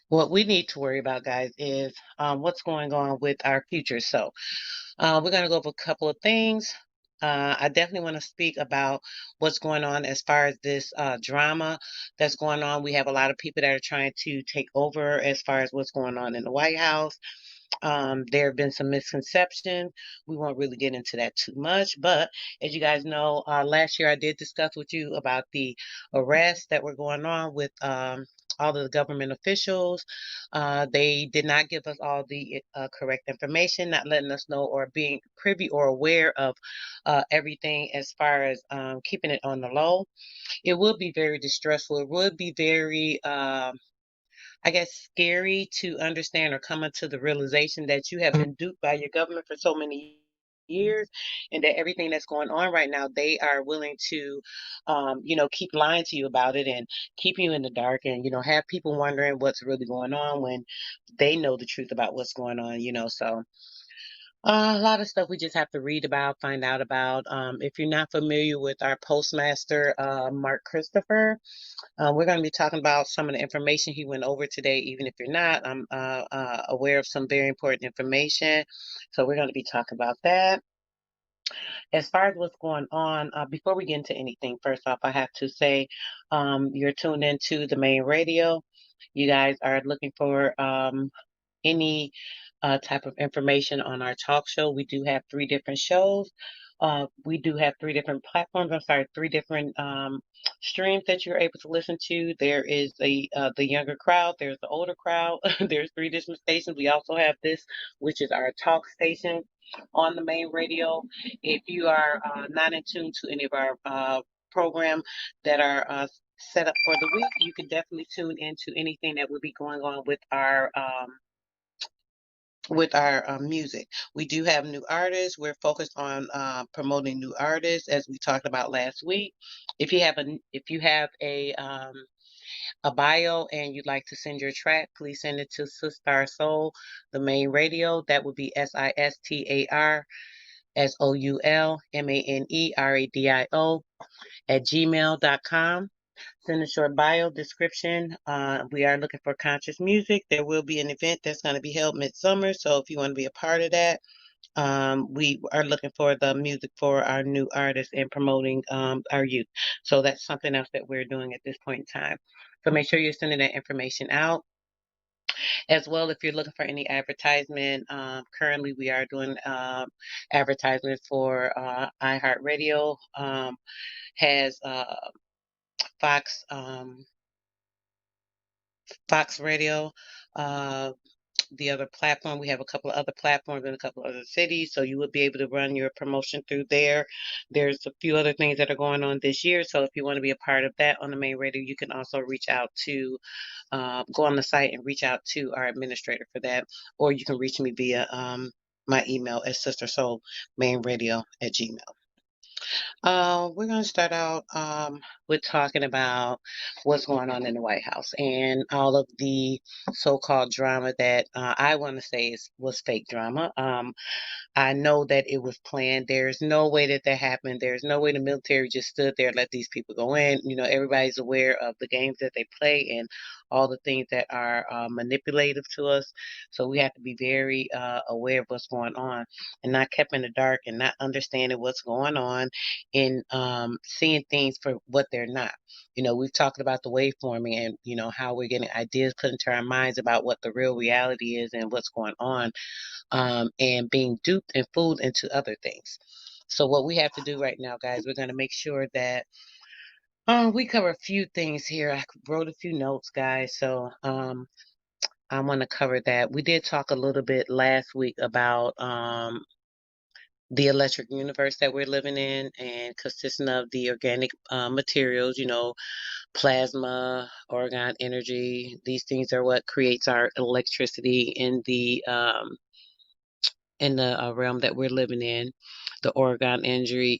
What we need to worry about, guys, is what's going on with our future. So, we're going to go over a couple of things. I definitely want to speak about what's going on as far as this drama that's going on. We have a lot of people that are trying to take over as far as what's going on in the White House. There have been some misconceptions. We won't really get into that too much, but as you guys know, last year I did discuss with you about the arrests that were going on with all of the government officials. They did not give us all the correct information, not letting us know or being privy or aware of everything as far as keeping it on the low. It would be very distressful. It would be very I guess, scary to understand or come into the realization that you have been duped by your government for so many years, and that everything that's going on right now, they are willing to, keep lying to you about it and keep you in the dark, and have people wondering what's really going on when they know the truth about what's going on. So. A lot of stuff we just have to read about, find out about. If you're not familiar with our postmaster, Mark Christopher, we're going to be talking about some of the information he went over today. Even if you're not, I'm aware of some very important information. So we're going to be talking about that. As far as what's going on, before we get into anything, first off, I have to say you're tuned into the main radio. You guys are looking for any type of information on our talk show. We do have three different shows. We do have three different platforms. I'm sorry, three different streams that you're able to listen to. There is the younger crowd. There's the older crowd. There's three different stations. We also have this, which is our talk station on the main radio. If you are not in tune to any of our program that are set up for the week, you can definitely tune into anything that will be going on with our music. We do have new artists. We're focused on promoting new artists, as we talked about last week. If you have a bio and you'd like to send your track, please send it to Sistar Soul, the main radio. That would be SISTARSOULMANERADIO at gmail.com. Send a short bio description. We are looking for conscious music. There will be an event that's going to be held midsummer. So if you want to be a part of that, we are looking for the music for our new artists and promoting our youth. So that's something else that we're doing at this point in time. So make sure you're sending that information out. As well, if you're looking for any advertisement, currently we are doing advertisements for iHeartRadio, has Fox. Fox Radio, uh, the other platform. We have a couple of other platforms in a couple of other cities, so you would be able to run your promotion through there. There's a few other things that are going on this year, so if you want to be a part of that on the main radio, you can also reach out to, go on the site and reach out to our administrator for that, or you can reach me via my email at sistersoulmainradio@gmail. We're going to start out with talking about what's going on in the White House and all of the so-called drama that I want to say was fake drama. I know that it was planned. There's no way that that happened. There's no way the military just stood there and let these people go in. Everybody's aware of the games that they play and all the things that are manipulative to us. So we have to be very aware of what's going on and not kept in the dark and not understanding what's going on and seeing things for what they're not. We've talked about the waveforming and, how we're getting ideas put into our minds about what the real reality is and what's going on, and being duped and fooled into other things. So what we have to do right now, guys, we're going to make sure that we cover a few things here. I wrote a few notes, guys. So I want to cover that. We did talk a little bit last week about the electric universe that we're living in and consisting of the organic materials, plasma, orgone energy. These things are what creates our electricity in the realm that we're living in, the Oregon energy.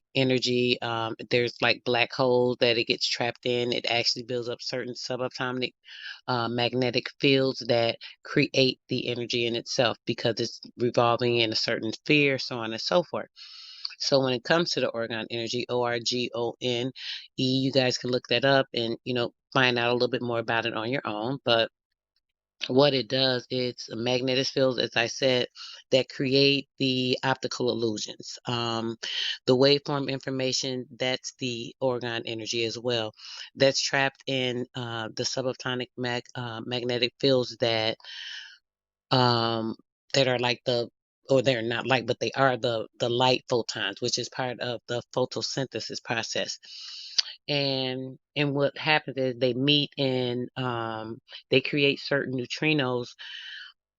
There's like black holes that it gets trapped in. It actually builds up certain subatomic magnetic fields that create the energy in itself because it's revolving in a certain sphere, so on and so forth. So when it comes to the orgone energy, Orgone, you guys can look that up and, find out a little bit more about it on your own. But what it does, it's magnetic fields, as I said, that create the optical illusions. The waveform information, that's the orgone energy as well. That's trapped in the subatomic magnetic fields um, that are like or they're not like, but they are the light photons, which is part of the photosynthesis process. And what happens is they meet and they create certain neutrinos,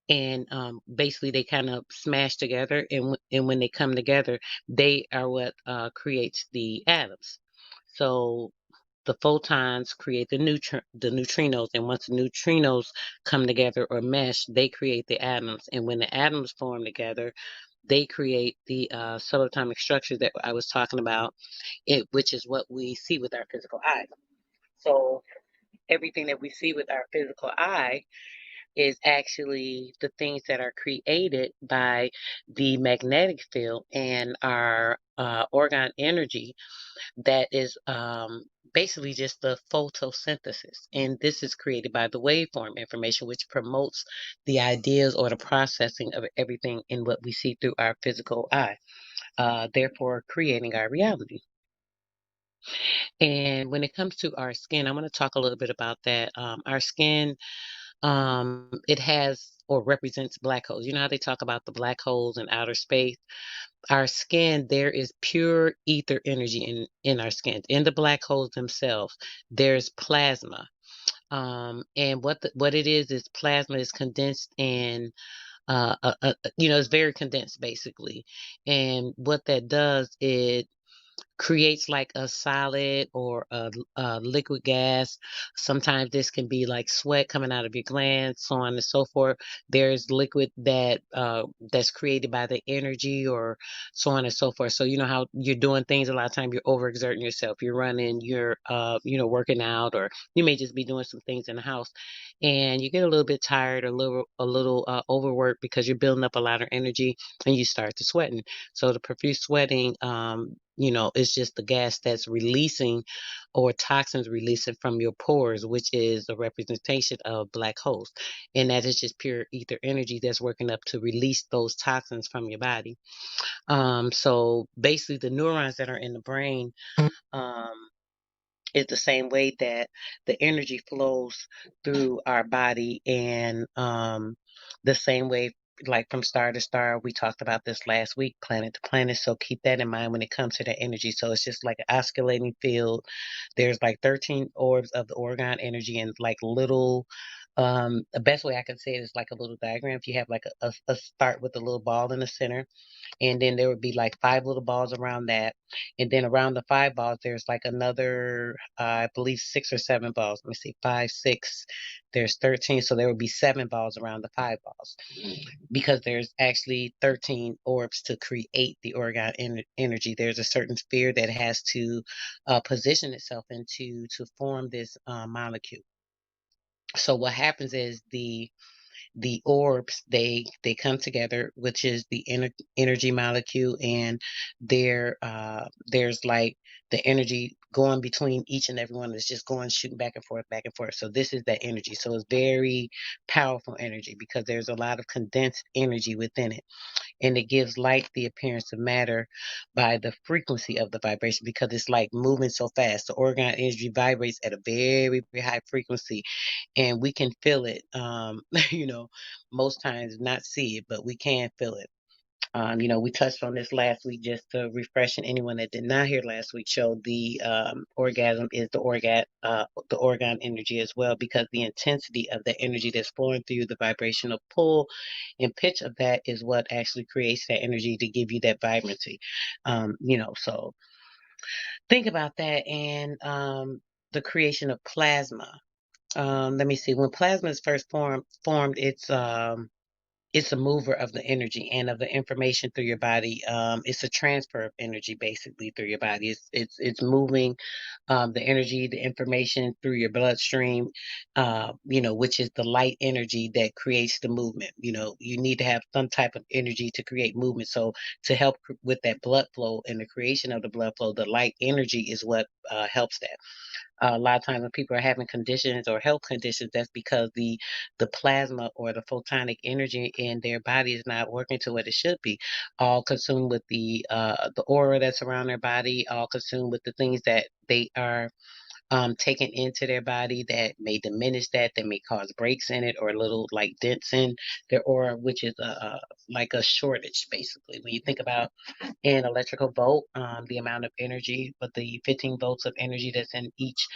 and basically they kind of smash together, and when they come together, they are what creates the atoms. So the photons create the neutrinos, and once the neutrinos come together or mesh, they create the atoms. And when the atoms form together, they create the subatomic structure that I was talking about, which is what we see with our physical eye. So everything that we see with our physical eye is actually the things that are created by the magnetic field and our orgone energy, that is basically just the photosynthesis. And this is created by the waveform information, which promotes the ideas or the processing of everything in what we see through our physical eye, therefore creating our reality. And when it comes to our skin, I'm going to talk a little bit about that. Our skin, it has or represents black holes. You know how they talk about the black holes in outer space? Our skin, there is pure ether energy in our skin. In the black holes themselves, there's plasma. And what it is plasma is condensed in it's very condensed basically. And what that does, it creates like a solid or a liquid gas. Sometimes this can be like sweat coming out of your glands, so on and so forth. There's liquid that's created by the energy, or so on and so forth. So you know how you're doing things, a lot of time you're overexerting yourself. You're running, you're working out, or you may just be doing some things in the house, and you get a little bit tired, a little overworked, because you're building up a lot of energy, and you start to sweating. So the profuse sweating, it's just the gas that's releasing, or toxins releasing from your pores, which is a representation of black holes. And that is just pure ether energy that's working up to release those toxins from your body. So basically, the neurons that are in the brain, um, is the same way that the energy flows through our body, and the same way, like from star to star. We talked about this last week, planet to planet. So keep that in mind when it comes to the energy. So it's just like an oscillating field. There's like 13 orbs of the orgone energy, and like little, the best way I can say it is like a little diagram. If you have like a start with a little ball in the center, and then there would be like five little balls around that, and then around the five balls there's like another, I believe, six or seven balls. Let me see, five, six, there's 13, so there would be seven balls around the five balls, because there's actually 13 orbs to create the orgone energy. There's a certain sphere that has to position itself into to form this molecule. So what happens is the orbs, they come together, which is the energy molecule, and there's like the energy going between each and every one, that's just going shooting back and forth, back and forth. So this is that energy. So it's very powerful energy, because there's a lot of condensed energy within it, and it gives light the appearance of matter by the frequency of the vibration, because it's like moving so fast. The orgone energy vibrates at a very, very high frequency, and we can feel it. You know, most times not see it, but we can feel it. We touched on this last week, just to refresh, and anyone that did not hear last week show, the orgasm is the orgone energy as well, because the intensity of the energy that's flowing through, the vibrational pull and pitch of that, is what actually creates that energy to give you that vibrancy. So think about that. And the creation of plasma. Let me see. When plasma is first formed, it's it's a mover of the energy and of the information through your body. It's a transfer of energy basically through your body. It's moving the energy, the information through your bloodstream, which is the light energy that creates the movement. You need to have some type of energy to create movement. So to help with that blood flow and the creation of the blood flow, the light energy is what helps that. A lot of times when people are having conditions or health conditions, that's because the plasma or the photonic energy in their body is not working to what it should be. All consumed with the aura that's around their body, all consumed with the things that they are taken into their body that may diminish that may cause breaks in it or little like dents in their aura, which is like a shortage basically. When you think about an electrical volt, the amount of energy, but the 15 volts of energy that's in each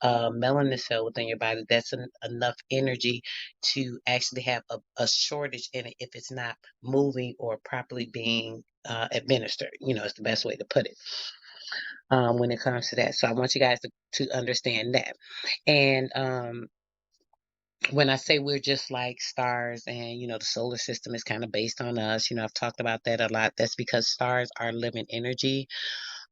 melanin cell within your body, that's enough energy to actually have a shortage in it if it's not moving or properly being administered. It's the best way to put it when it comes to that. So I want you guys to understand that. And when I say we're just like stars and, the solar system is kind of based on us, I've talked about that a lot. That's because stars are living energy.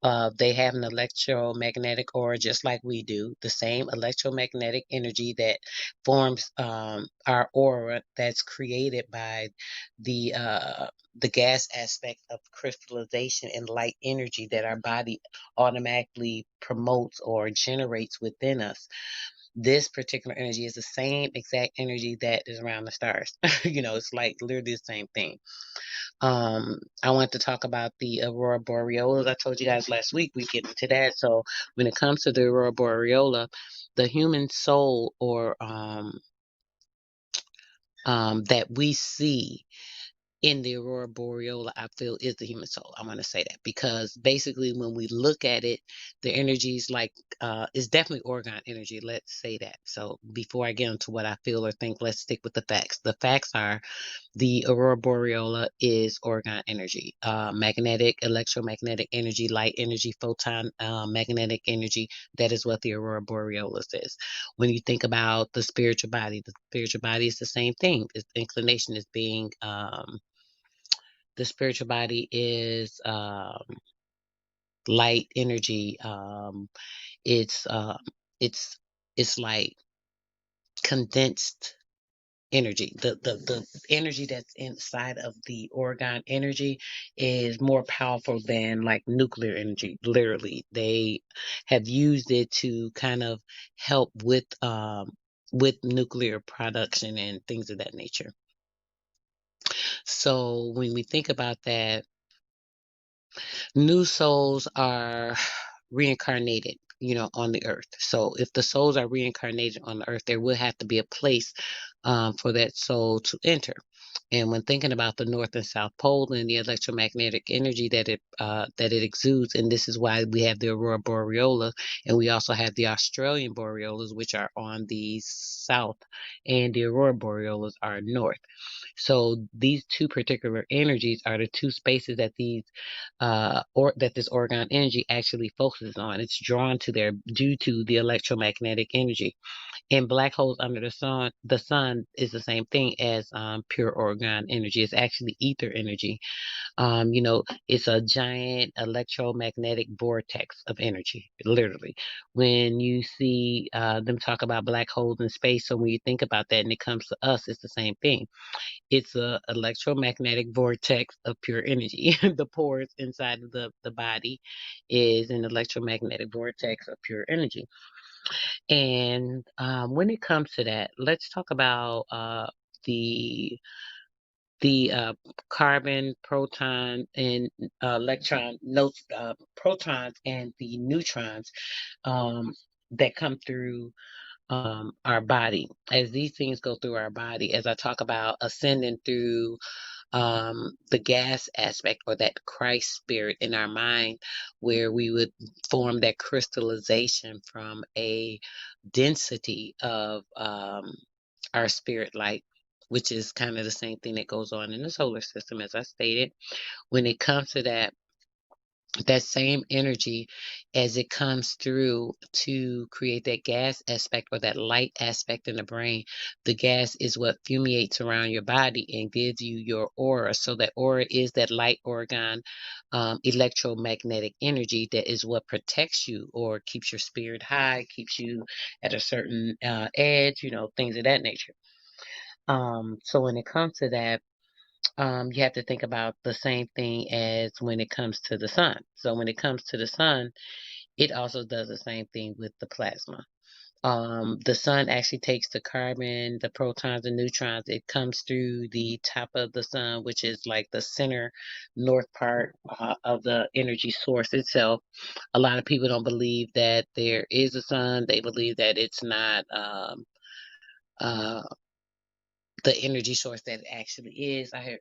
They have an electromagnetic aura just like we do, the same electromagnetic energy that forms our aura that's created by the gas aspect of crystallization and light energy that our body automatically promotes or generates within us. This particular energy is the same exact energy that is around the stars. It's like literally the same thing. I want to talk about the aurora borealis. I told you guys last week we get into that. So when it comes to the aurora borealis, the human soul or that we see in the aurora borealis, I feel is the human soul. I want to say that because basically when we look at it, the energy is like it's definitely orgone energy. Let's say that. So before I get into what I feel or think, let's stick with the facts. The facts are the aurora borealis is orgone energy, magnetic, electromagnetic energy, light energy, photon, magnetic energy. That is what the aurora borealis is. When you think about the spiritual body is the same thing. Its inclination is being the spiritual body is light energy. It's it's it's like condensed energy. The energy that's inside of the orgone energy is more powerful than like nuclear energy. Literally, they have used it to kind of help with nuclear production and things of that nature. So when we think about that, new souls are reincarnated, on the earth. So if the souls are reincarnated on the earth, there will have to be a place for that soul to enter. And when thinking about the North and South Pole and the electromagnetic energy that it exudes, and this is why we have the aurora borealis, and we also have the Australian borealis, which are on the south, and the aurora borealis are north. So these two particular energies are the two spaces that or that this orgone energy actually focuses on. It's drawn to there due to the electromagnetic energy. And black holes under the sun is the same thing as pure orgone energy. It's actually ether energy. It's a giant electromagnetic vortex of energy, literally. When you see them talk about black holes in space, so when you think about that and it comes to us, it's the same thing. It's a electromagnetic vortex of pure energy. The pores inside of the body is an electromagnetic vortex of pure energy. And when it comes to that, let's talk about the the carbon, proton, and electron, notes, protons, and the neutrons that come through our body. As these things go through our body, as I talk about ascending through the gas aspect or that Christ spirit in our mind, where we would form that crystallization from a density of our spirit light, which is kind of the same thing that goes on in the solar system, as I stated. When it comes to that, that same energy, as it comes through to create that gas aspect or that light aspect in the brain, the gas is what fumigates around your body and gives you your aura. So that aura is that light organ, electromagnetic energy that is what protects you or keeps your spirit high, keeps you at a certain edge, things of that nature. So when it comes to that, you have to think about the same thing as when it comes to the sun. So when it comes to the sun, it also does the same thing with the plasma. The sun actually takes the carbon, the protons, and neutrons. It comes through the top of the sun, which is like the center north part of the energy source itself. A lot of people don't believe that there is a sun. They believe that it's not. Uh, the energy source that it actually is. I've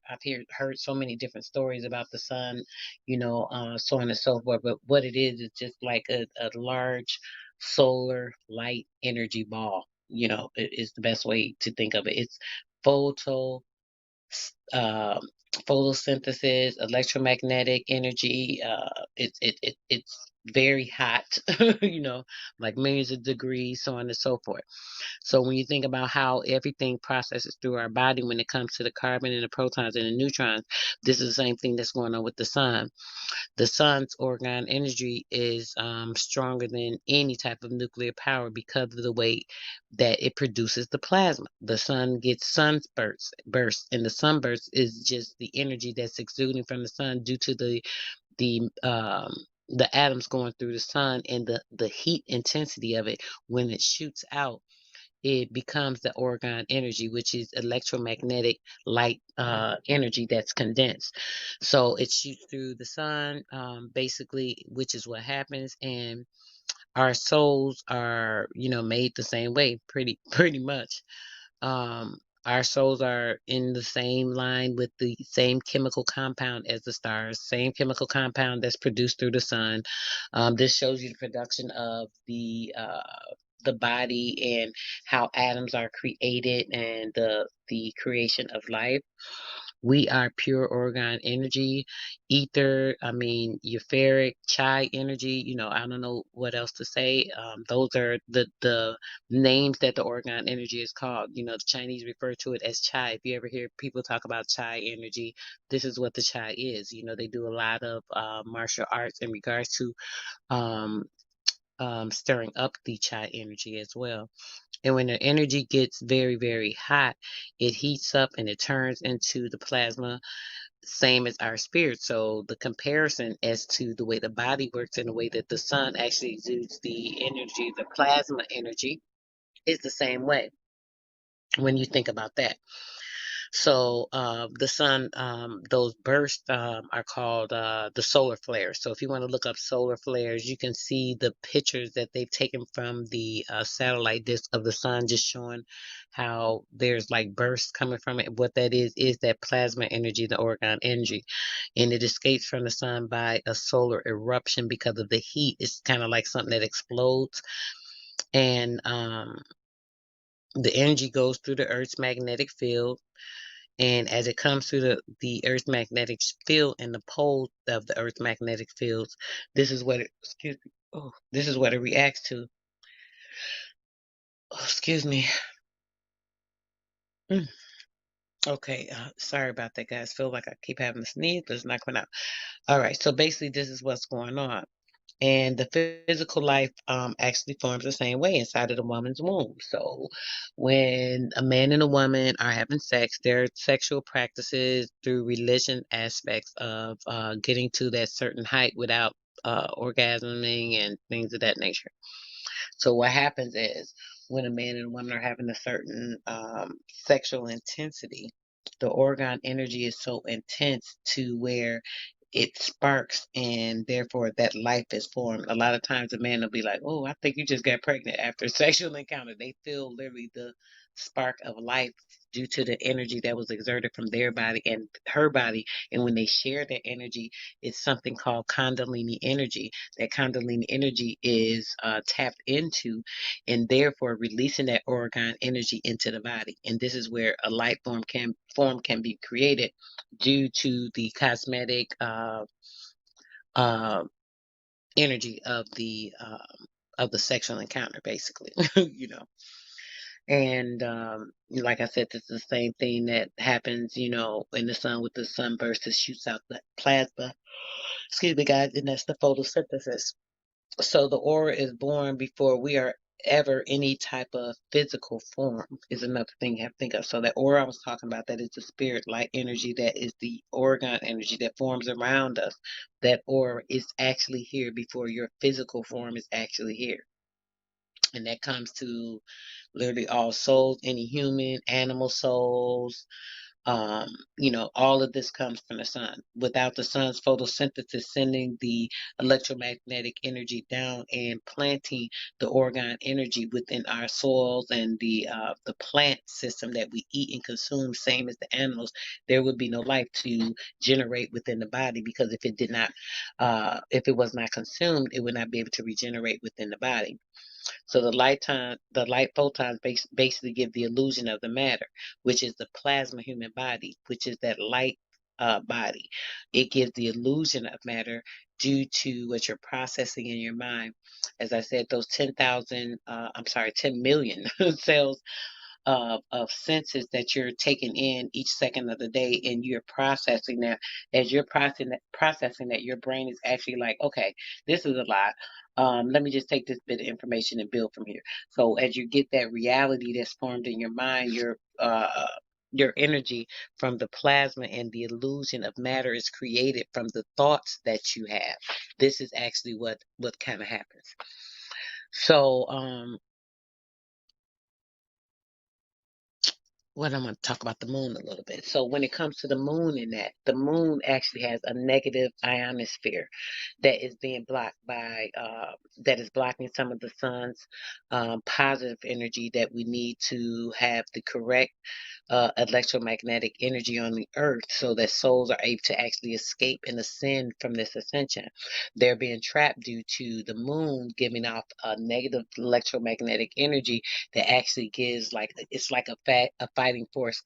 heard so many different stories about the sun, so on and so forth. But what it is just like a large solar light energy ball. Is the best way to think of it. It's photo, um, photosynthesis, electromagnetic energy. It's very hot, like millions of degrees, so on and so forth. So when you think about how everything processes through our body when it comes to the carbon and the protons and the neutrons, this is the same thing that's going on with the sun. The sun's orgone energy is stronger than any type of nuclear power because of the way that it produces the plasma. The sun gets bursts, and the sunburst is just the energy that's exuding from the sun due to the um, the atoms going through the sun and the heat intensity of it when it shoots out. It becomes the orgone energy, which is electromagnetic light energy that's condensed. So it shoots through the sun, basically, which is what happens. And our souls are, made the same way, pretty pretty much. Um, our souls are in the same line with the same chemical compound as the stars, same chemical compound that's produced through the sun. This shows you the production of the body and how atoms are created and the creation of life. We are pure orgone energy, ether, I mean, euphoric, chai energy. I don't know what else to say. Those are the names that the orgone energy is called. The Chinese refer to it as chai. If you ever hear people talk about chai energy, this is what the chai is. They do a lot of martial arts in regards to um, stirring up the chai energy as well. And when the energy gets very, very hot, it heats up and it turns into the plasma, same as our spirit. So the comparison as to the way the body works and the way that the sun actually exudes the energy, the plasma energy, is the same way when you think about that. So the sun, those bursts are called the solar flares. So if you want to look up solar flares, you can see the pictures that they've taken from the satellite disk of the sun, just showing how there's like bursts coming from it. What that is that plasma energy, the orgone energy, and it escapes from the sun by a solar eruption because of the heat. It's kind of like something that explodes, and the energy goes through the Earth's magnetic field, and as it comes through the Earth's magnetic field and the poles of the Earth's magnetic fields, this is what it, excuse me, oh, this is what it reacts to. Oh, excuse me. Mm, okay, sorry about that, guys. Feel like I keep having to sneeze, but it's not coming out. All right, so basically, this is what's going on. And the physical life actually forms the same way inside of the woman's womb. So when a man and a woman are having sex, their sexual practices through religion aspects of getting to that certain height without orgasming and things of that nature. So what happens is when a man and a woman are having a certain sexual intensity, the orgone energy is so intense to where it sparks and therefore that life is formed. A lot of times a man will be like, "Oh, I think you just got pregnant after a sexual encounter." They feel literally the spark of life due to the energy that was exerted from their body and her body. And when they share that energy, it's something called Kundalini energy. That Kundalini energy is tapped into and therefore releasing that orgone energy into the body. And this is where a life form can be created due to the cosmetic uh, energy of the sexual encounter, basically. you know. And like I said, it's the same thing that happens, in the sun with the sunburst. It shoots out the plasma. Excuse me, guys, and that's the photosynthesis. So the aura is born before we are ever any type of physical form is another thing you have to think of. So that aura I was talking about, that is the spirit light energy, that is the orgone energy that forms around us. That aura is actually here before your physical form is actually here. And that comes to literally all souls, any human, animal souls, um, all of this comes from the sun. Without the sun's photosynthesis sending the electromagnetic energy down and planting the orgone energy within our soils and the plant system that we eat and consume, same as the animals, there would be no life to generate within the body, because if it was not consumed, it would not be able to regenerate within the body. So the light photons basically give the illusion of the matter, which is the plasma human body, which is that light body. It gives the illusion of matter due to what you're processing in your mind. As I said, those 10 million cells of senses that you're taking in each second of the day, and you're processing that. As you're processing that, your brain is actually like, okay, this is a lot. Let me just take this bit of information and build from here. So as you get that reality that's formed in your mind, your energy from the plasma and the illusion of matter is created from the thoughts that you have. This is actually what kind of happens. So what I'm going to talk about the moon a little bit. So when it comes to the moon, the moon actually has a negative ionosphere that is being blocked by that is blocking some of the sun's positive energy that we need to have the correct electromagnetic energy on the earth, so that souls are able to actually escape and ascend from this ascension. They're being trapped due to the moon giving off a negative electromagnetic energy that actually gives, like, it's like a fighting force.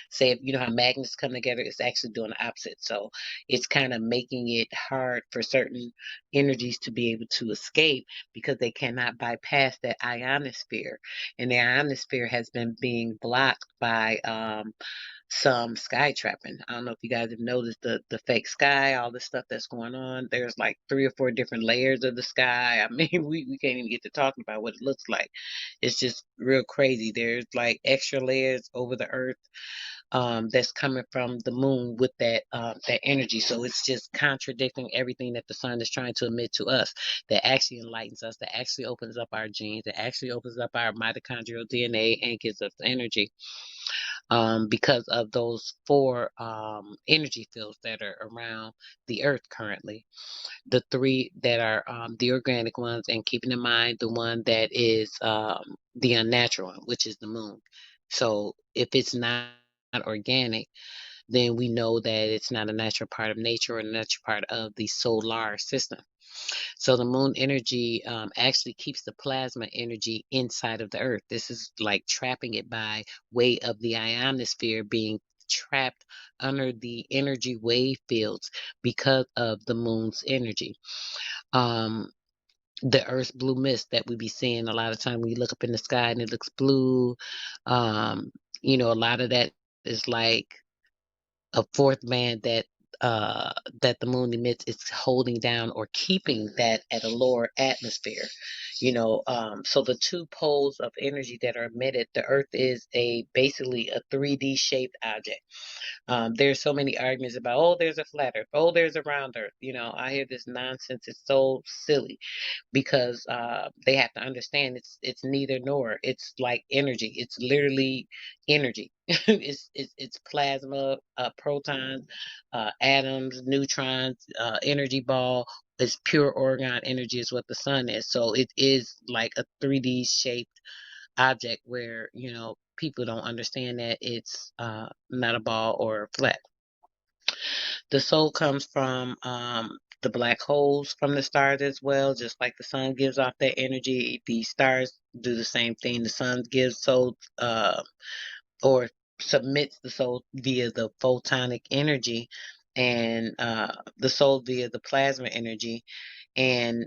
Say, if you know how magnets come together, it's actually doing the opposite. So it's kind of making it hard for certain energies to be able to escape, because they cannot bypass that ionosphere, and the ionosphere has been being blocked by some sky trapping. I don't know if you guys have noticed the fake sky, all the stuff that's going on. There's like 3 or 4 different layers of the sky. I mean, we can't even get to talking about what it looks like. It's just real crazy. There's like extra layers over the earth that's coming from the moon with that energy. So it's just contradicting everything that the sun is trying to emit to us. That actually enlightens us. That actually opens up our genes. That actually opens up our mitochondrial DNA and gives us energy. Because of those 4 energy fields that are around the earth currently. The 3 that are the organic ones, and keeping in mind the one that is the unnatural one, which is the moon. So if it's not organic, then we know that it's not a natural part of nature or a natural part of the solar system. So the moon energy actually keeps the plasma energy inside of the earth. This is like trapping it by way of the ionosphere being trapped under the energy wave fields because of the moon's energy. Um, the Earth's blue mist that we be seeing a lot of time when you look up in the sky and it looks blue. Um, a lot of that is like a fourth band that the moon emits is holding down or keeping that at a lower atmosphere. So the 2 poles of energy that are emitted, the earth is a basically a 3D shaped object. There's so many arguments about, oh, there's a flat earth, oh, there's a round earth. I hear this nonsense. It's so silly, because they have to understand it's neither nor. It's like energy. It's literally energy. It's plasma, protons, atoms, neutrons, energy ball. It's pure orgone energy is what the sun is. So it is like a 3D shaped object where people don't understand that it's not a ball or flat. The soul comes from the black holes from the stars as well. Just like the sun gives off that energy, the stars do the same thing. The sun gives soul or submits the soul via the photonic energy and the soul via the plasma energy, and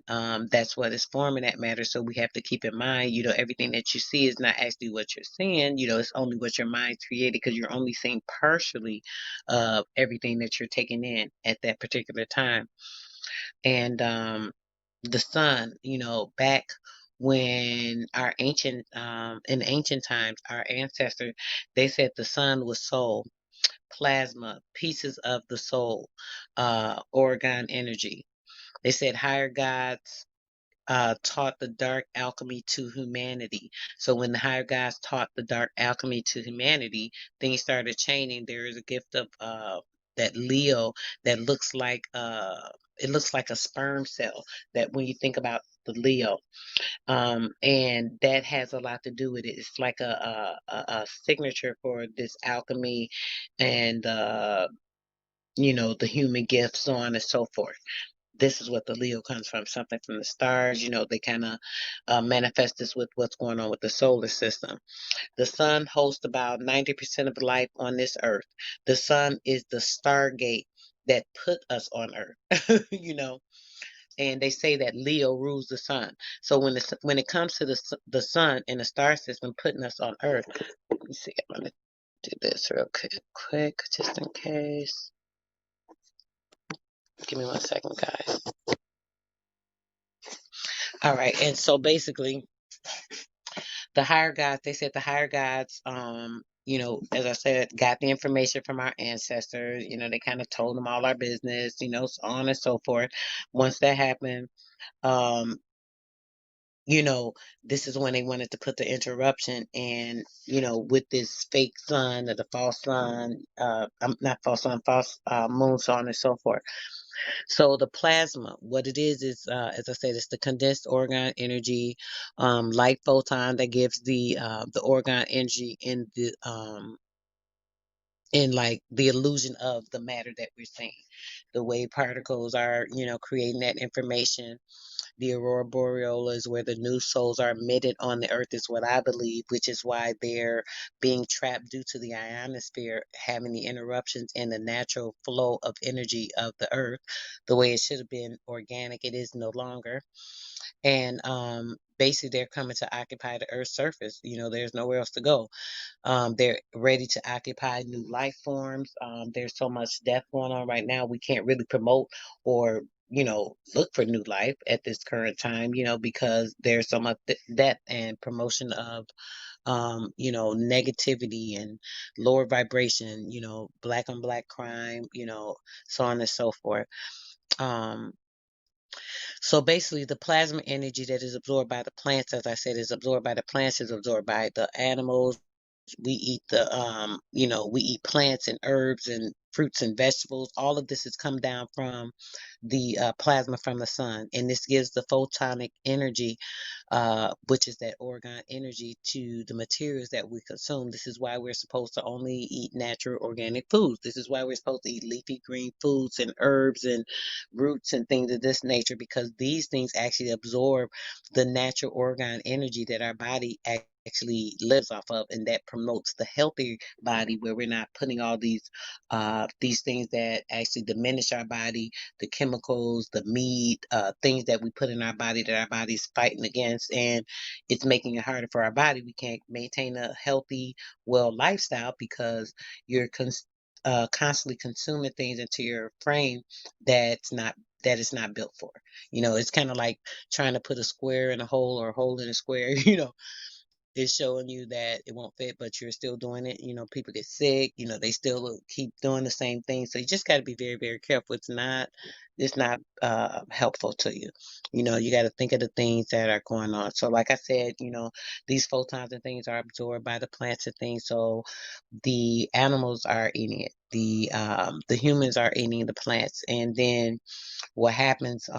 that's what is forming that matter. So we have to keep in mind, everything that you see is not actually what you're seeing. It's only what your mind created, because you're only seeing partially of everything that you're taking in at that particular time. And the sun, back when our ancient in ancient times, our ancestors, they said the sun was soul, plasma, pieces of the soul, orgone energy. They said higher gods taught the dark alchemy to humanity. So when the higher gods taught the dark alchemy to humanity, things started changing. There is a gift of that Leo that looks like a sperm cell. That when you think about the Leo, and that has a lot to do with it. It's like a signature for this alchemy, and the human gifts, so on and so forth. This is what the Leo comes from, something from the stars. They kind of manifest this with what's going on with the solar system. The sun hosts about 90% of the life on this earth. The sun is the stargate that put us on earth, and they say that Leo rules the sun. So when it comes to the sun and the star system putting us on earth, let me see, I'm going to do this real quick, just in case. Give me 1 second, guys. All right, and so basically, the higher gods, they said the higher gods, as I said, got the information from our ancestors. They kind of told them all our business, so on and so forth. Once that happened, um, you know, this is when they wanted to put the interruption, and with this fake sun or the false sun, not false sun, false moon, so on and so forth. So the plasma, what it is, as I said, it's the condensed orgone energy, light photon that gives the orgone energy in like the illusion of the matter that we're seeing. The way particles are, creating that information. The aurora boreal is where the new souls are emitted on the earth, is what I believe, which is why they're being trapped due to the ionosphere having the interruptions in the natural flow of energy of the earth. The way it should have been organic, it is no longer. And basically, they're coming to occupy the earth's surface. There's nowhere else to go. They're ready to occupy new life forms. There's so much death going on right now. We can't really promote or, look for new life at this current time, because there's so much death and promotion of, negativity and lower vibration, black on black crime, so on and so forth. Um, so basically, the plasma energy that is absorbed by the plants, as I said, is absorbed by the plants, is absorbed by the animals. We eat we eat plants and herbs and fruits and vegetables. All of this has come down from the plasma from the sun, and this gives the photonic energy, which is that orgone energy, to the materials that we consume. This is why we're supposed to only eat natural organic foods. This is why we're supposed to eat leafy green foods and herbs and roots and things of this nature, because these things actually absorb the natural orgone energy that our body actually lives off of, and that promotes the healthy body, where we're not putting all these things that actually diminish our body, the chemicals, the meat, things that we put in our body that our body's fighting against, and it's making it harder for our body. We can't maintain a healthy, well lifestyle, because you're constantly consuming things into your frame that's not that is not built for. It's kind of like trying to put a square in a hole or a hole in a square. It's showing you that it won't fit, but you're still doing it. People get sick, they still keep doing the same thing. So you just got to be very, very careful. It's not helpful to you. You got to think of the things that are going on. So like I said, these photons and things are absorbed by the plants and things. So the animals are eating it. The humans are eating the plants, and then what happens,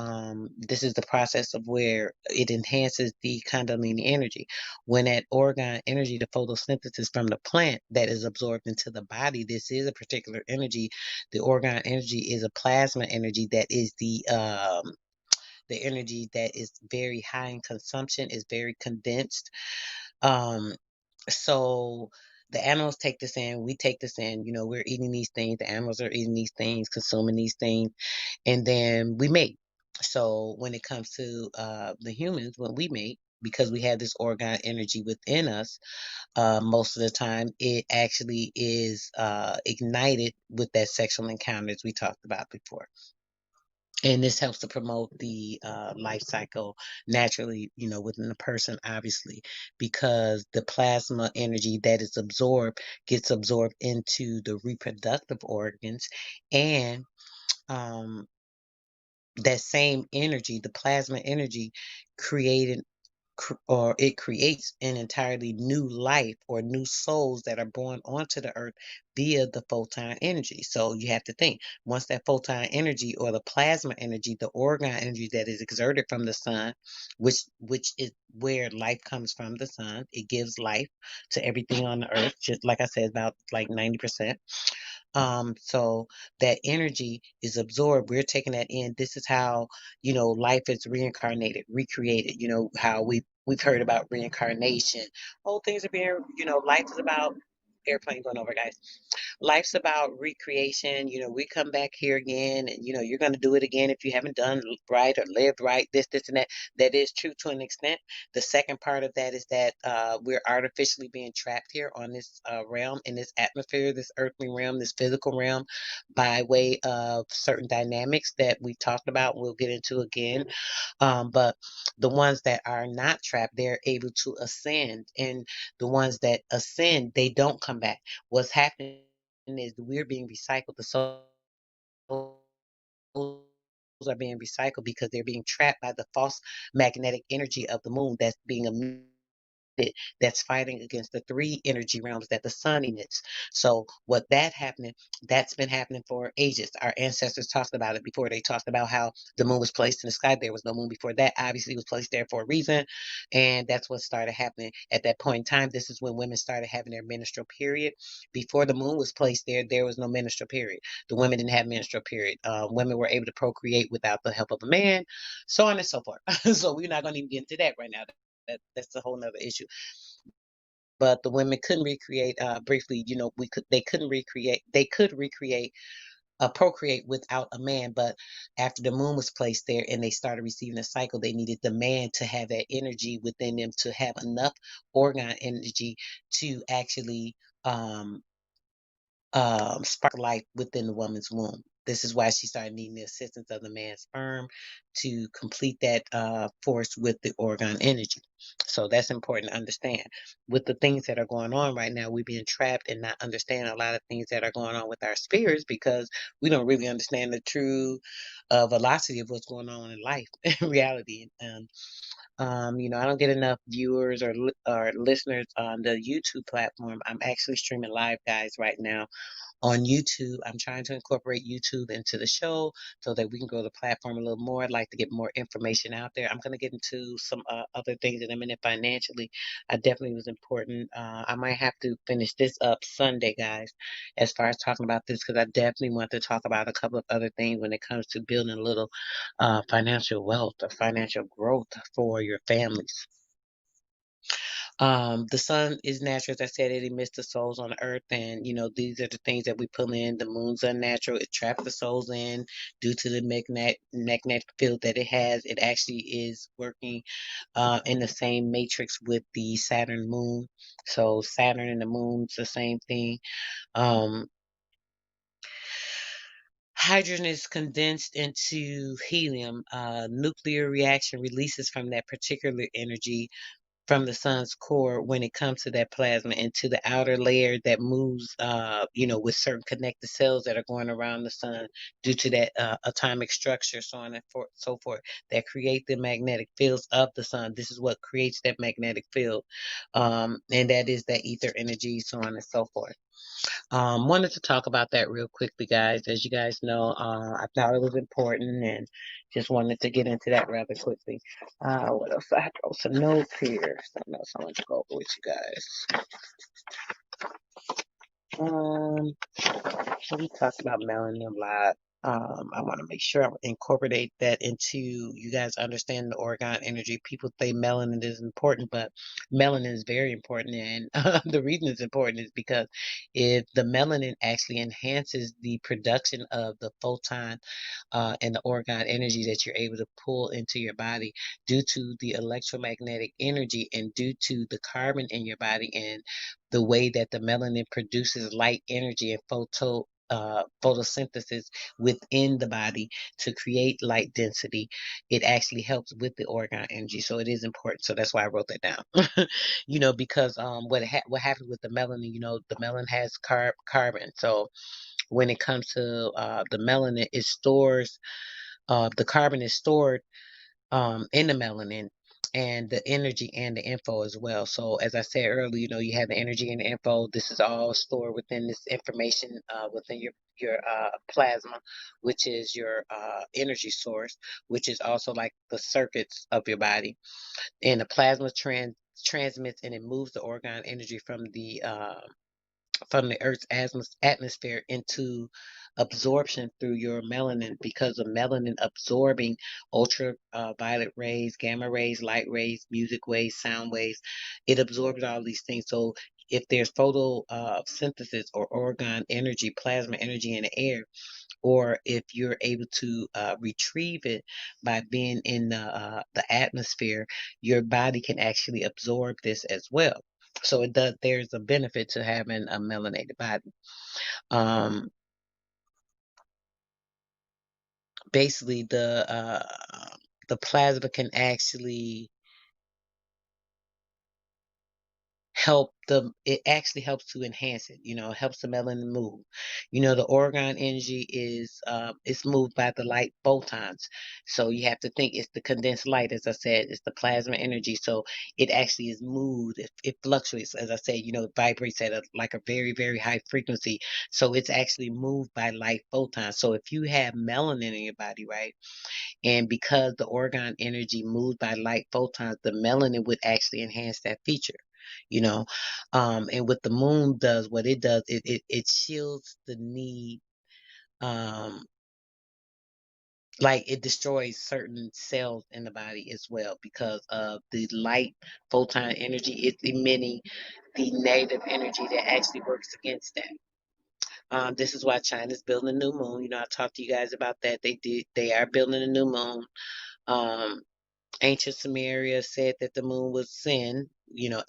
this is the process of where it enhances the kundalini energy. When that orgone energy, the photosynthesis from the plant that is absorbed into the body, this is a particular energy. The orgone energy is a plasma energy that is the energy that is very high in consumption, is very condensed. Um, so the animals take this in, we take this in, we're eating these things, the animals are eating these things, consuming these things, and then we mate. So when it comes to the humans, when we mate, because we have this organ energy within us, most of the time it actually is ignited with that sexual encounter as we talked about before. And this helps to promote the life cycle naturally, within the person, obviously, because the plasma energy that is absorbed gets absorbed into the reproductive organs, and um, that same energy, the plasma energy, created or it creates an entirely new life or new souls that are born onto the earth via the photon energy. So you have to think, once that photon energy or the plasma energy, the orgon energy that is exerted from the sun, which is where life comes from, the sun, it gives life to everything on the earth, just like I said, about like 90%. So that energy is absorbed. We're taking that in. This is how, life is reincarnated, recreated. How we've heard about reincarnation. Whole things are being, life is about airplane going over, guys. Life's about recreation. We come back here again, and you're going to do it again if you haven't done right or lived right, this and that. That is true to an extent. The second part of that is that we're artificially being trapped here on this realm, in this atmosphere, this earthly realm, this physical realm, by way of certain dynamics that we talked about, we'll get into again. But the ones that are not trapped, they're able to ascend, and the ones that ascend, they don't come back. What's happening is we're being recycled. The souls are being recycled because they're being trapped by the false magnetic energy of the moon that's being emitted, that's fighting against the three energy realms that the sun emits. So that's been happening for ages. Our ancestors talked about it before. They talked about how the moon was placed in the sky. There was no moon before that. Obviously, it was placed there for a reason. And that's what started happening at that point in time. This is when women started having their menstrual period. Before the moon was placed there, there was no menstrual period. The women didn't have menstrual period. Women were able to procreate without the help of a man, so on and so forth. So we're not going to even get into that right now. That's a whole nother issue. But the women couldn't recreate, briefly, they could recreate, procreate without a man. But after the moon was placed there and they started receiving a cycle, they needed the man to have that energy within them, to have enough organ energy to actually um, spark life within the woman's womb. This is why she started needing the assistance of the man's sperm to complete that force with the organ energy. So that's important to understand. With the things that are going on right now, we're being trapped and not understanding a lot of things that are going on with our spirits, because we don't really understand the true velocity of what's going on in life, in reality. I don't get enough viewers or listeners on the YouTube platform. I'm actually streaming live, guys, right now on YouTube. I'm trying to incorporate YouTube into the show so that we can grow the platform a little more. I'd like to get more information out there. I'm going to get into some other things in a minute financially. I definitely was important. I might have to finish this up Sunday, guys, as far as talking about this, because I definitely want to talk about a couple of other things when it comes to building a little financial wealth or financial growth for your families. The sun is natural, as I said, it emits the souls on the earth, and these are the things that we pull in. The moon's unnatural; it traps the souls in due to the magnetic field that it has. It actually is working in the same matrix with the Saturn moon. So Saturn and the moon's the same thing. Um, Hydrogen is condensed into helium. Nuclear reaction releases from that particular energy from the sun's core when it comes to that plasma into the outer layer that moves, with certain connected cells that are going around the sun due to that atomic structure, so on and so forth, that create the magnetic fields of the sun. This is what creates that magnetic field, and that is that ether energy, so on and so forth. Wanted to talk about that real quickly, guys. As you guys know, I thought it was important and just wanted to get into that rather quickly. What else? I wrote some notes here. Something else I want to go over with you guys. So we talked about melanin a lot. I want to make sure I incorporate that into you guys understand the organ energy. People say melanin is important, but melanin is very important. And the reason it's important is because if the melanin actually enhances the production of the photon and the organ energy that you're able to pull into your body due to the electromagnetic energy and due to the carbon in your body and the way that the melanin produces light energy and photosynthesis within the body to create light density, it actually helps with the organ energy. So it is important. So that's why I wrote that down. Because what happens with the melanin, the melanin has carbon. So when it comes to the melanin, it stores the carbon is stored in the melanin and the energy and the info as well. So as I said earlier, you have the energy and the info. This is all stored within this information within your plasma, which is your energy source, which is also like the circuits of your body. And the plasma transmits and it moves the organ energy from the Earth's atmosphere into absorption through your melanin because of melanin absorbing ultraviolet rays, gamma rays, light rays, music waves, sound waves. It absorbs all these things. So if there's photosynthesis or organ energy, plasma energy in the air, or if you're able to retrieve it by being in the atmosphere, your body can actually absorb this as well. So it does. There's a benefit to having a melanated body. Um, Basically, the plasma can actually it actually helps to enhance it, helps the melanin move. The organ energy is it's moved by the light photons. So you have to think it's the condensed light, as I said, it's the plasma energy. So it actually is moved, it fluctuates, as I said, it vibrates at like a very, very high frequency. So it's actually moved by light photons. So if you have melanin in your body, right? And because the organ energy moved by light photons, the melanin would actually enhance that feature, you know. And what the moon does, what it does, it shields the need, um, like it destroys certain cells in the body as well because of the light photon energy. It's emitting the negative energy that actually works against that. This is why China's building a new moon. I talked to you guys about that. They are building a new moon. Um, Ancient Sumeria said that the moon was Sin,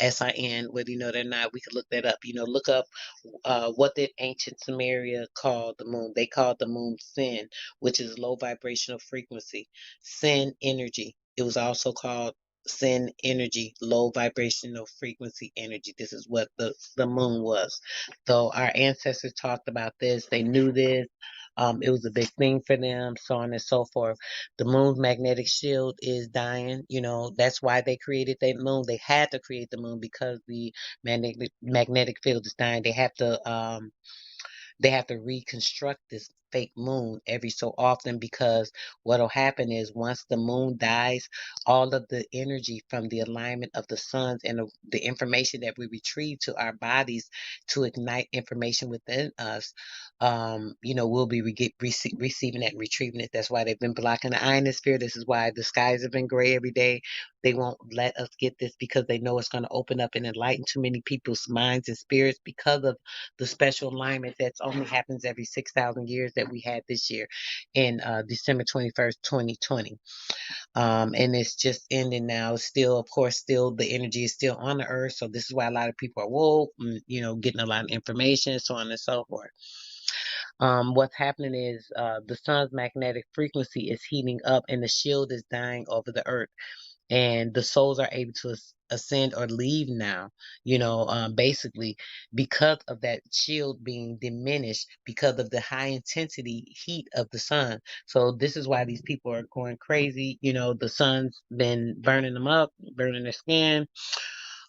Sin, whether you know that or not, we could look that up. Look up what did ancient Sumeria call the moon? They called the moon Sin, which is low vibrational frequency. Sin energy. It was also called Sin energy, low vibrational frequency energy. This is what the moon was. So our ancestors talked about this. They knew this. It was a big thing for them, so on and so forth. The moon's magnetic shield is dying. That's why they created that moon. They had to create the moon because the magnetic field is dying. They have to reconstruct this fake moon every so often because what'll happen is once the moon dies, all of the energy from the alignment of the suns and the information that we retrieve to our bodies to ignite information within us, we'll be receiving that and retrieving it. That's why they've been blocking the ionosphere. This is why the skies have been gray every day. They won't let us get this because they know it's going to open up and enlighten too many people's minds and spirits because of the special alignment that's only happens every 6,000 years that we had this year in December 21st, 2020. And it's just ending now. Still, of course, still the energy is still on the earth. So this is why a lot of people are woke, getting a lot of information, so on and so forth. What's happening is the sun's magnetic frequency is heating up and the shield is dying over the earth and the souls are able to ascend or leave now, basically because of that shield being diminished because of the high intensity heat of the sun. So this is why these people are going crazy. The sun's been burning them up, burning their skin.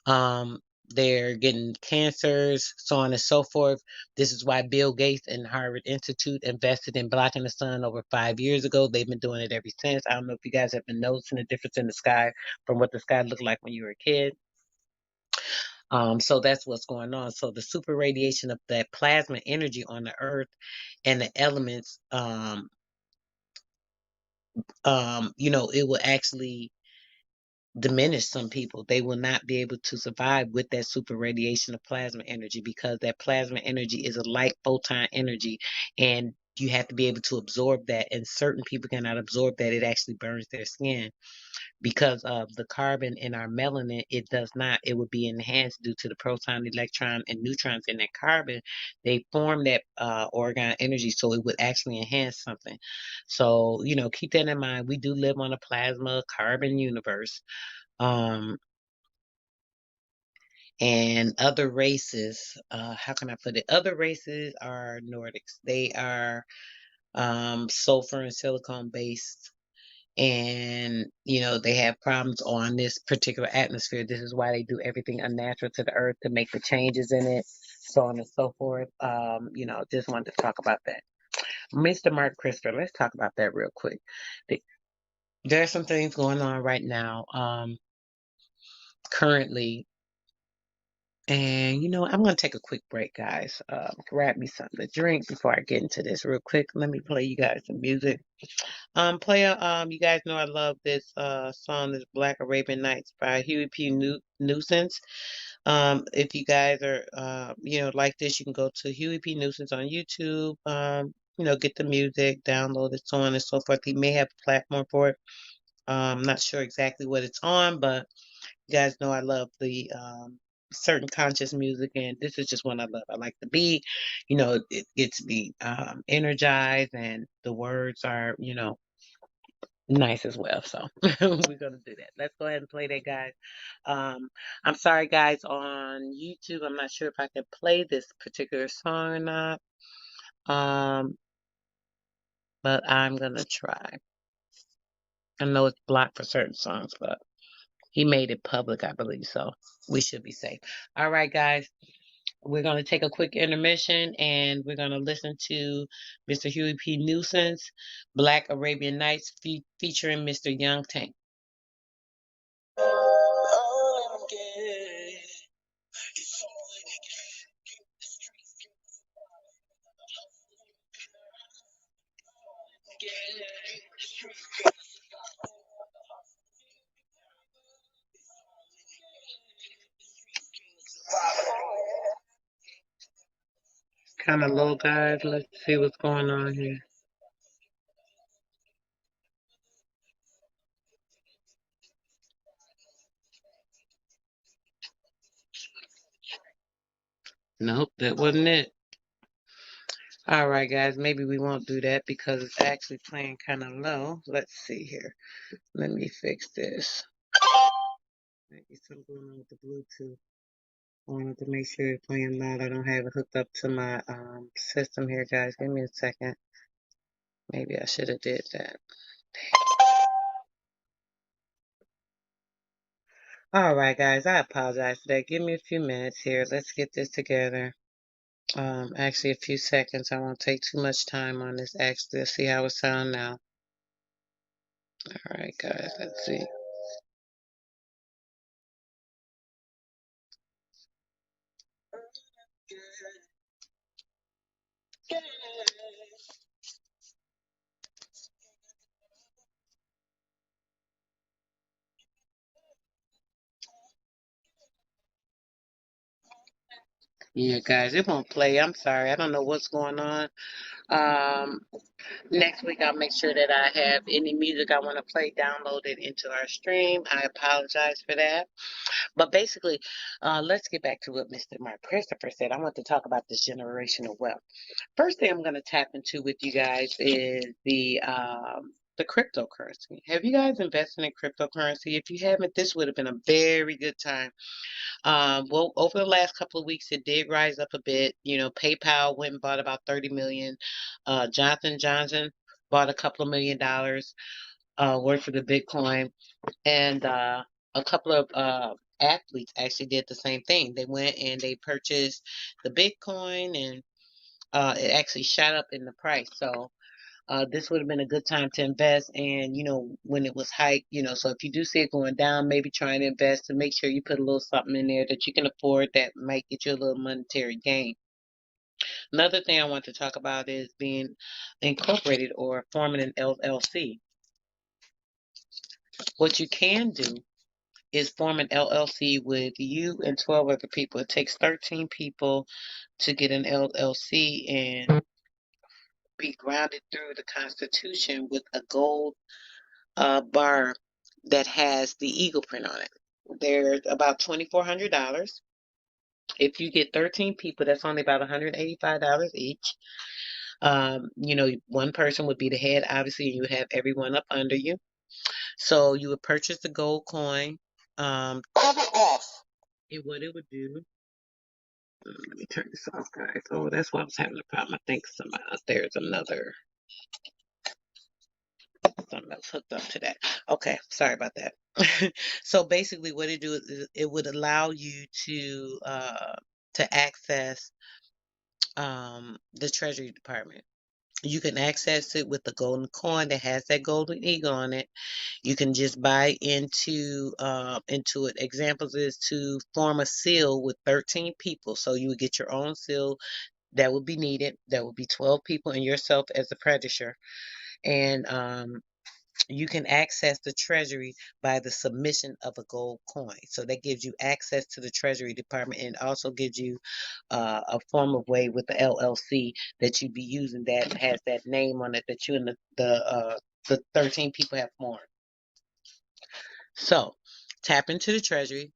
Um, they're getting cancers, so on and so forth. This is why Bill Gates and Harvard Institute invested in blocking the sun over 5 years ago. They've been doing it ever since. I don't know if you guys have been noticing the difference in the sky from what the sky looked like when you were a kid. So that's what's going on. So the super radiation of that plasma energy on the earth and the elements, it will actually diminish some people. They will not be able to survive with that super radiation of plasma energy because that plasma energy is a light photon energy, and you have to be able to absorb that. And certain people cannot absorb that. It actually burns their skin because of the carbon in our melanin. It does not. It would be enhanced due to the proton, electron, and neutrons in that carbon. They form that orgone energy, so it would actually enhance something. So keep that in mind. We do live on a plasma carbon universe. Um, and other races, how can I put it? Other races are Nordics. They are sulfur and silicone based, and they have problems on this particular atmosphere. This is why they do everything unnatural to the earth to make the changes in it, so on and so forth. Just wanted to talk about that. Mr. Mark Christopher, let's talk about that real quick. There are some things going on right now, currently. And I'm gonna take a quick break, guys. Grab me something to drink before I get into this real quick. Let me play you guys some music. Player, you guys know I love this song, this Black Arabian Nights by Huey P. Nuisance. If you guys are like this, you can go to Huey P. Nuisance on YouTube. Get the music, download it, so on and so forth. He may have a platform for it. Not sure exactly what it's on, but you guys know I love the certain conscious music, and this is just one I love. I like the beat. It gets me energized, and the words are, nice as well. So we're gonna do that. Let's go ahead and play that, guys. Um, I'm sorry, guys, on YouTube. I'm not sure if I can play this particular song or not. Um, but I'm gonna try. I know it's blocked for certain songs, but he made it public, I believe, so we should be safe. All right, guys. We're going to take a quick intermission and we're going to listen to Mr. Huey P. Nuisance, Black Arabian Nights featuring Mr. Young Tank. Kind of low, guys. Let's see what's going on here. Nope, that wasn't it. All right, guys. Maybe we won't do that because it's actually playing kind of low. Let's see here. Let me fix this. Maybe something going on with the Bluetooth. I wanted to make sure it's playing loud. I don't have it hooked up to my system here, guys. Give me a second. Maybe I should have did that. All right, guys. I apologize for that. Give me a few minutes here. Let's get this together. Actually, a few seconds. I won't take too much time on this. Actually, let's see how it sounds now. All right, guys. Let's see. Yeah, guys, it won't play. I'm sorry. I don't know what's going on. Um, Next week, I'll make sure that I have any music I want to play downloaded into our stream. I apologize for that. But basically, let's get back to what Mr. Mark Christopher said. I want to talk about this generational wealth. First thing I'm going to tap into with you guys is the cryptocurrency. Have you guys invested in cryptocurrency? If you haven't, this would have been a very good time. Well, over the last couple of weeks, it did rise up a bit. PayPal went and bought about 30 million. Jonathan Johnson bought a couple of $1 million worth of the Bitcoin, and a couple of athletes actually did the same thing. They went and they purchased the Bitcoin, and it actually shot up in the price. So this would have been a good time to invest. And, when it was hiked, so if you do see it going down, maybe try and invest and make sure you put a little something in there that you can afford that might get you a little monetary gain. Another thing I want to talk about is being incorporated or forming an LLC. What you can do is form an LLC with you and 12 other people. It takes 13 people to get an LLC and be grounded through the Constitution with a gold bar that has the eagle print on it. They're about $2,400. If you get 13 people, that's only about $185 each. One person would be the head, obviously, and you would have everyone up under you. So you would purchase the gold coin. Cover off. And what it would do, let me turn this off, guys. Oh, that's why I was having a problem. I think there's another something else hooked up to that. Okay, sorry about that. So basically, what it do is it would allow you to access the Treasury Department. You can access it with the golden coin that has that golden eagle on it. You can just buy into it. Examples is to form a seal with 13 people. So you would get your own seal that would be needed. That would be 12 people and yourself as the purchaser. And you can access the treasury by the submission of a gold coin. So that gives you access to the Treasury Department and also gives you a form of way with the LLC that you'd be using that has that name on it that you and the 13 people have formed. So tap into the Treasury.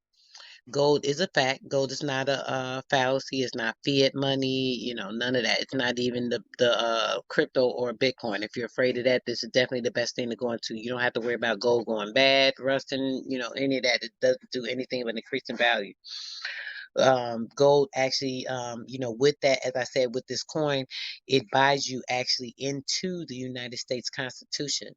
Gold is a fact. Gold is not a fallacy. It's not fiat money. None of that. It's not even the crypto or Bitcoin. If you're afraid of that, this is definitely the best thing to go into. You don't have to worry about gold going bad, rusting. Any of that. It doesn't do anything but increase in value. Gold actually, with that, as I said, with this coin, it buys you actually into the United States Constitution.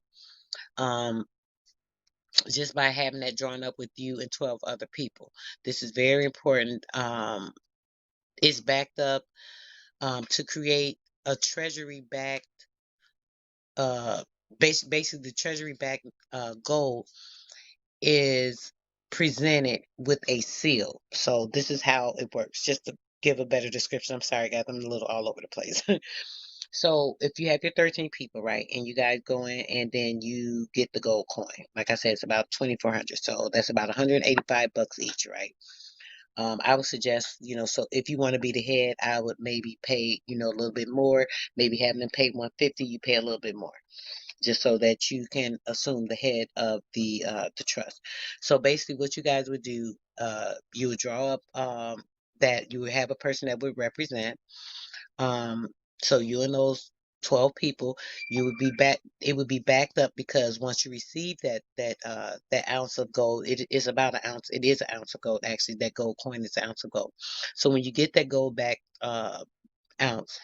Just by having that drawn up with you and 12 other people. This is very important. It's backed up to create a treasury backed, uh, basically, the treasury backed gold is presented with a seal. So, this is how it works. Just to give a better description, I'm sorry, guys, I'm a little all over the place. So if you have your 13 people, right, and you guys go in and then you get the gold coin, like I said, it's about 2,400. So that's about 185 bucks each, right? I would suggest, so if you want to be the head, I would maybe pay, a little bit more, maybe having them pay 150, you pay a little bit more, just so that you can assume the head of the trust. So basically what you guys would do, you would draw up that you would have a person that would represent. Um, so you and those 12 people, you would be back, it would be backed up because once you receive that ounce of gold, it is about an ounce, it is an ounce of gold, actually, that gold coin is an ounce of gold. So when you get that gold back ounce,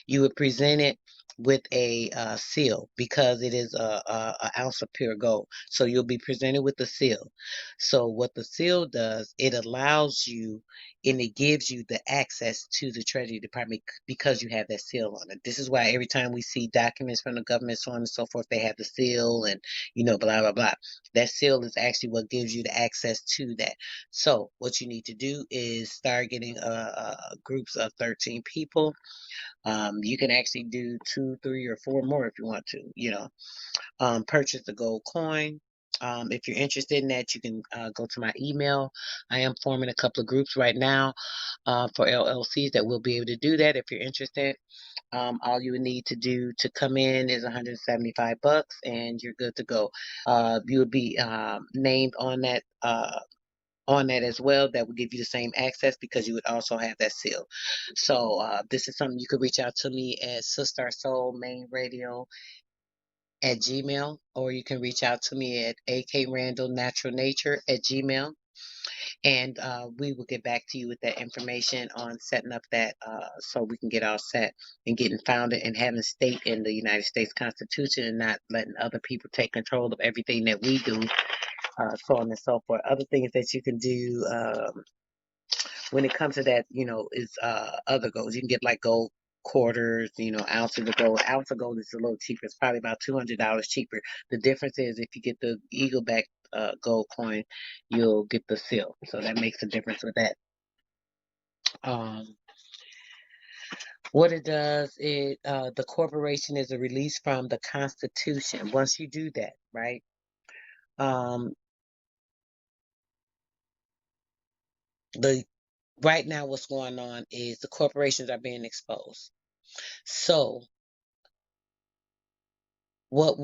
you would present it with a seal because it is a ounce of pure gold. So you'll be presented with the seal. So what the seal does, it allows you and it gives you the access to the Treasury Department because you have that seal on it. This is why every time we see documents from the government, so on and so forth, they have the seal and blah blah blah. That seal is actually what gives you the access to that. So what you need to do is start getting groups of 13 people. You can actually do 2, 3, or 4 more if you want to, purchase the gold coin. If you're interested in that, you can go to my email. I am forming a couple of groups right now for LLCs that will be able to do that if you're interested. All you would need to do to come in is 175 bucks and you're good to go. You would be named on that as well. That would give you the same access because you would also have that seal. So this is something you could reach out to me at Sister Soul Main Radio at Gmail, or you can reach out to me at akrandall natural nature at Gmail, and we will get back to you with that information on setting up that so we can get all set and getting founded and having a state in the United States Constitution and not letting other people take control of everything that we do, so on and so forth. Other things that you can do when it comes to that, is other goals. You can get like gold quarters, ounces of gold. Ounce of gold is a little cheaper. It's probably about $200 cheaper. The difference is if you get the Eagleback gold coin, you'll get the seal. So that makes a difference with that. Um, what it does, the corporation is a release from the Constitution. Once you do that, right? Um, the right now what's going on is the corporations are being exposed. So what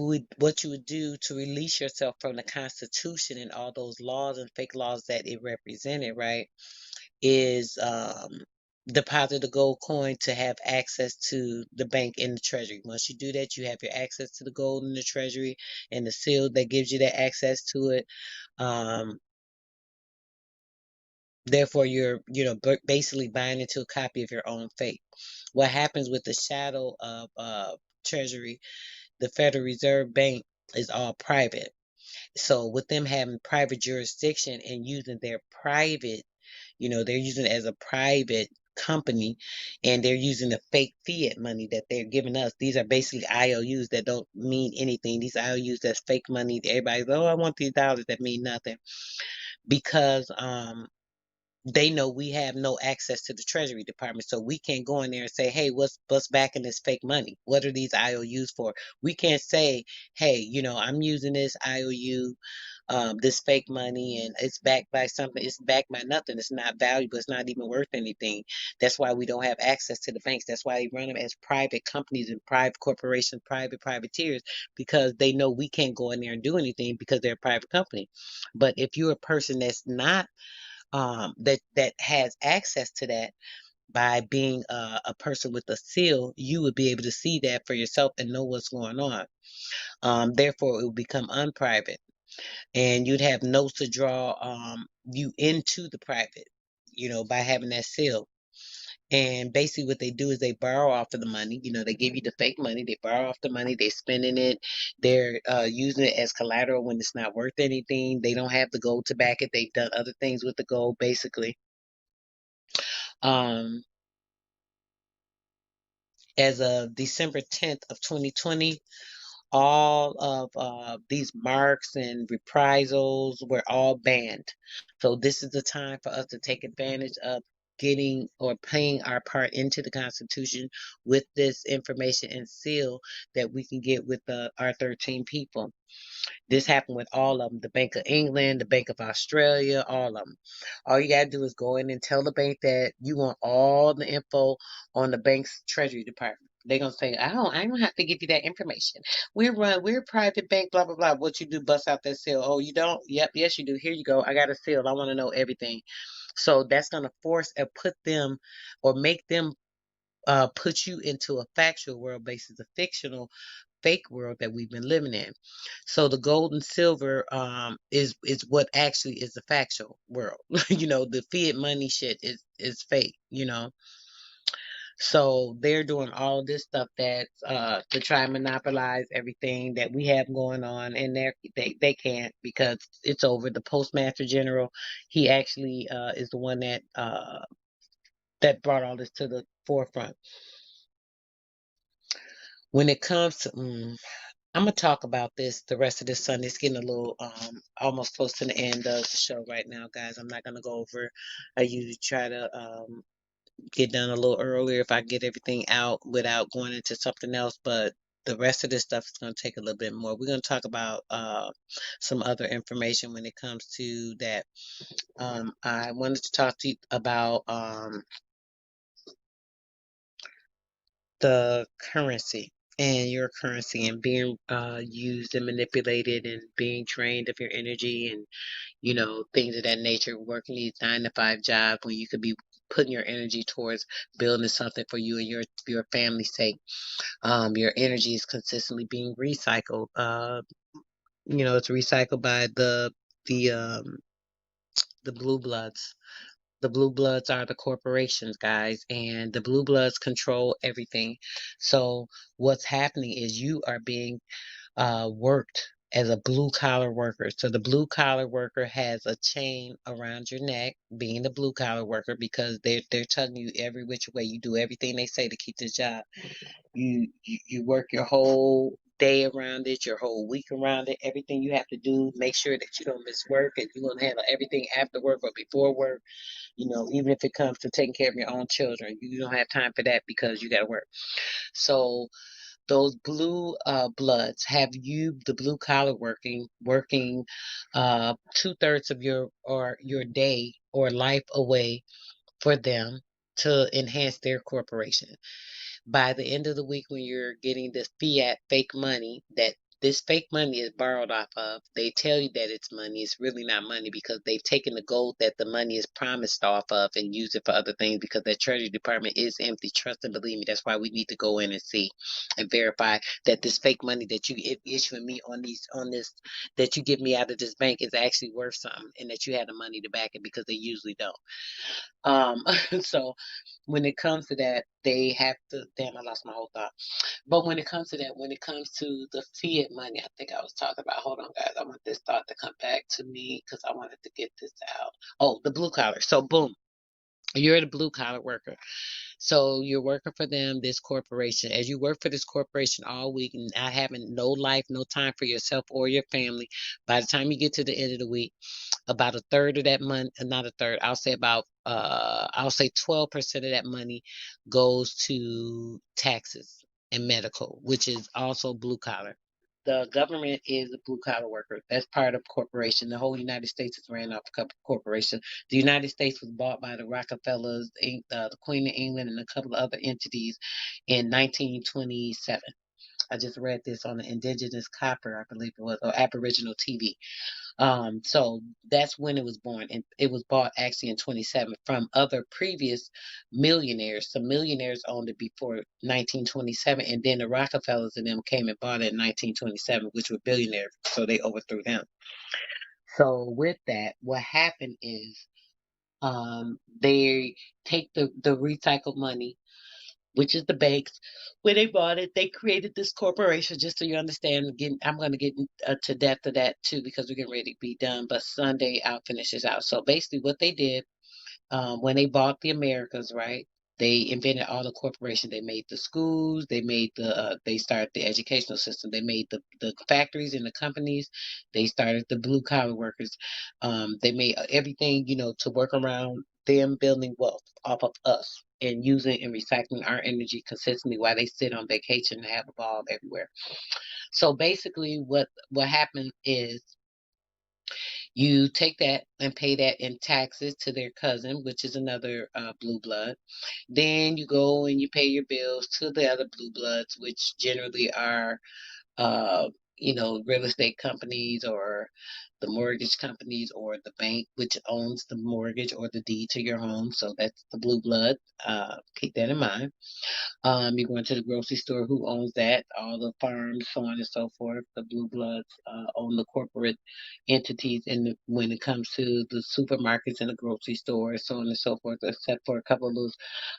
you would do to release yourself from the Constitution and all those laws and fake laws that it represented, right, is deposit the gold coin to have access to the bank and the treasury. Once you do that, you have your access to the gold in the treasury and the seal that gives you that access to it. Um, Therefore, you're, basically buying into a copy of your own fate. What happens with the shadow of treasury, the Federal Reserve Bank is all private. So with them having private jurisdiction and using their private, they're using it as a private company, and they're using the fake fiat money that they're giving us. These are basically IOUs that don't mean anything. These IOUs that's fake money. Everybody's, oh, I want these dollars that mean nothing, because they know we have no access to the Treasury Department, so we can't go in there and say, "Hey, what's backing this fake money? What are these IOUs for?" We can't say, "Hey, I'm using this IOU, this fake money, and it's backed by something. It's backed by nothing. It's not valuable. It's not even worth anything." That's why we don't have access to the banks. That's why they run them as private companies and private corporations, private privateers, because they know we can't go in there and do anything because they're a private company. But if you're a person that's not that has access to that by being a person with a seal, you would be able to see that for yourself and know what's going on. Therefore, it would become unprivate, and you'd have notes to draw you into the private, by having that seal. And basically, what they do is they borrow off of the money. They give you the fake money. They borrow off the money. They're spending it. They're using it as collateral when it's not worth anything. They don't have the gold to back it. They've done other things with the gold, basically. Um, as of December 10th of 2020, all of these marks and reprisals were all banned. So this is the time for us to take advantage of getting or paying our part into the Constitution with this information and seal that we can get with our 13 people. This happened with all of them, the Bank of England, the Bank of Australia, all of them. All you got to do is go in and tell the bank that you want all the info on the bank's treasury department. They're gonna say, I don't have to give you that information. We're a private bank, blah blah blah. What you do, bust out that seal. Oh, you don't? Yep, yes you do. Here you go. I got a seal. I want to know everything. So that's gonna force or put them or make them put you into a factual world versus a fictional fake world that we've been living in. So the gold and silver is what actually is the factual world. The fiat money shit is fake. So they're doing all this stuff that to try and monopolize everything that we have going on, and they can't, because it's over. The Postmaster General, he actually is the one that brought all this to the forefront. When it comes to I'm gonna talk about this the rest of this Sunday. It's getting a little almost close to the end of the show right now, guys. I'm not gonna go over. I usually try to get done a little earlier if I get everything out without going into something else, but the rest of this stuff is gonna take a little bit more. We're gonna talk about some other information when it comes to that. I wanted to talk to you about the currency and your currency and being used and manipulated and being drained of your energy and things of that nature, working these 9 to 5 jobs when you could be putting your energy towards building something for you and your family's sake. Your energy is consistently being recycled. It's recycled by the the blue bloods. The blue bloods are the corporations, guys, and the blue bloods control everything. So what's happening is you are being worked as a blue collar worker. So the blue collar worker has a chain around your neck, being the blue collar worker, because they're telling you every which way. You do everything they say to keep this job. You work your whole day around it, your whole week around it, everything you have to do. Make sure that you don't miss work, and you're gonna handle everything after work or before work. Even if it comes to taking care of your own children, you don't have time for that because you got to work. So those blue bloods have you, the blue collar working 2/3 of your day or life away for them to enhance their corporation. By the end of the week, when you're getting this fiat fake money, that this fake money is borrowed off of, they tell you that it's money. It's really not money, because they've taken the gold that the money is promised off of and used it for other things, because the Treasury Department is empty. Trust and believe me. That's why we need to go in and see and verify that this fake money that you issuing me on this that you give me out of this bank is actually worth something, and that you had the money to back it, because they usually don't. Um, so when it comes to that, they have to. Damn, I lost my whole thought. But when it comes to that, when it comes to the fiat money, I think I was talking about. Hold on, guys. I want this thought to come back to me because I wanted to get this out. Oh, the blue collar. So boom. You're the blue collar worker. So you're working for them, this corporation. As you work for this corporation all week and not having no life, no time for yourself or your family, by the time you get to the end of the week, about a third of that money, not a third, I'll say 12% of that money goes to taxes and medical, which is also blue collar. The government is a blue collar worker. That's part of corporation. The whole United States is ran off a corporation. The United States was bought by the Rockefellers, the Queen of England, and a couple of other entities in 1927. I just read this on the Indigenous Copper, I believe it was, or Aboriginal TV. So that's when it was born, and it was bought actually in 27 from other previous millionaires. Some millionaires owned it before 1927, and then the Rockefellers and them came and bought it in 1927, which were billionaires, so they overthrew them. So with that, what happened is they take the recycled money, which is the banks. When they bought it, they created this corporation. Just so you understand, again, I'm going to get to depth of that too, because we're getting ready to be done. But Sunday, I'll finish this out. So basically, what they did when they bought the Americas, right? They invented all the corporation. They made the schools. They started the educational system. They made the factories and the companies. They started the blue collar workers. They made everything, to work around them building wealth off of us and using and recycling our energy consistently while they sit on vacation and have a ball everywhere. So basically, what happened is you take that and pay that in taxes to their cousin, which is another blue blood. Then you go and you pay your bills to the other blue bloods, which generally are, uh, real estate companies or the mortgage companies or the bank, which owns the mortgage or the deed to your home. So that's the blue blood. Keep that in mind. You go into the grocery store, who owns that? All the farms, so on and so forth. The blue bloods own the corporate entities, and when it comes to the supermarkets and the grocery stores, so on and so forth, except for a couple of those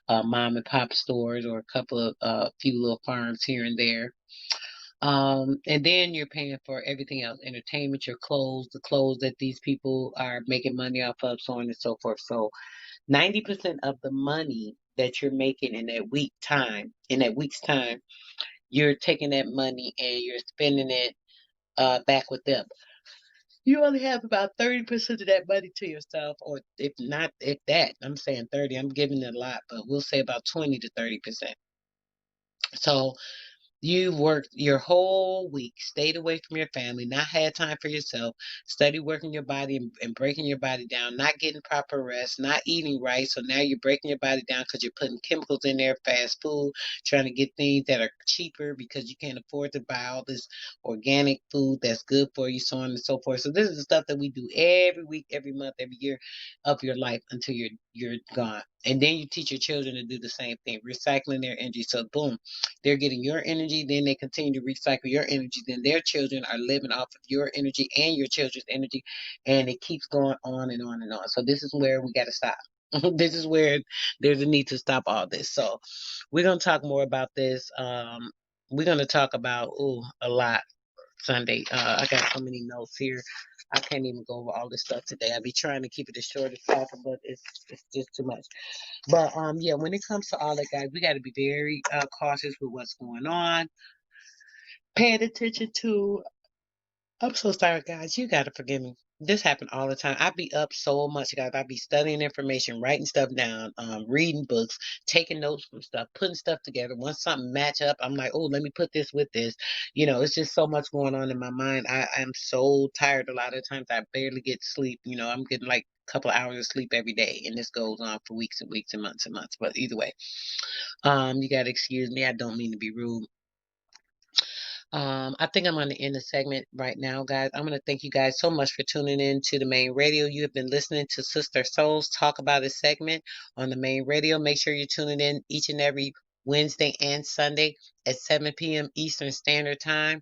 mom and pop stores or a couple of few little farms here and there. And then you're paying for everything else, entertainment, your clothes, the clothes that these people are making money off of, so on and so forth. So 90% of the money that you're making in that week's time, you're taking that money and you're spending it back with them. You only have about 30% of that money to yourself, or if not, if that, I'm saying 30, I'm giving it a lot, but we'll say about 20 to 30%. So you worked your whole week, stayed away from your family, not had time for yourself, study working your body and breaking your body down, not getting proper rest, not eating right. So now you're breaking your body down because you're putting chemicals in there, fast food, trying to get things that are cheaper because you can't afford to buy all this organic food that's good for you, so on and so forth. So this is the stuff that we do every week, every month, every year of your life until you're gone. And then you teach your children to do the same thing, recycling their energy. So boom, they're getting your energy, then they continue to recycle your energy, then their children are living off of your energy and your children's energy, and it keeps going on and on and on. So this is where we got to stop. This is where there's a need to stop all this. So we're going to talk more about this. We're going to talk about a lot. Sunday. I got so many notes here. I can't even go over all this stuff today. I be trying to keep it as short as possible, but it's just too much. But yeah, when it comes to all that, guys, we got to be very cautious with what's going on. Paying attention to. I'm so sorry, guys. You gotta forgive me. This happen all the time. I be up so much, guys. I be studying information, writing stuff down, reading books, taking notes from stuff, putting stuff together. Once something match up, I'm like, oh, let me put this with this. It's just so much going on in my mind. I'm so tired. A lot of times, I barely get sleep. I'm getting like a couple hours of sleep every day, and this goes on for weeks and weeks and months and months. But either way, you gotta excuse me. I don't mean to be rude. I think I'm going to end the segment right now, guys. I'm going to thank you guys so much for tuning in to the main radio. You have been listening to Sister Souls talk about a segment on the main radio. Make sure you're tuning in each and every Wednesday and Sunday at 7 p.m. Eastern Standard Time.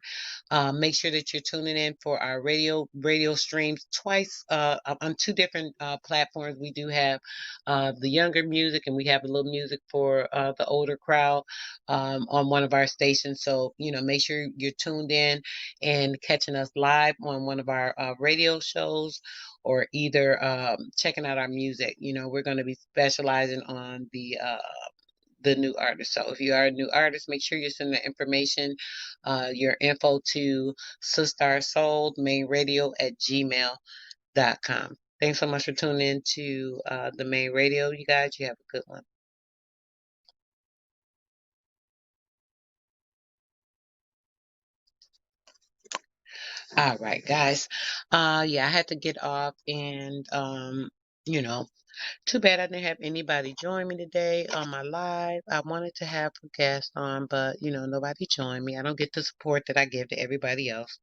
Make sure that you're tuning in for our radio streams twice on two different platforms. We do have the younger music, and we have a little music for the older crowd on one of our stations. So, make sure you're tuned in and catching us live on one of our radio shows or either checking out our music. We're going to be specializing on the new artist. So if you are a new artist, make sure you send the information, your info to Sistar Soul Main Radio at gmail.com. Thanks so much for tuning in to the main radio, you guys. You have a good one. All right, guys. Yeah, I had to get off and you know, too bad I didn't have anybody join me today on my live. I wanted to have a guest on, but nobody joined me. I don't get the support that I give to everybody else.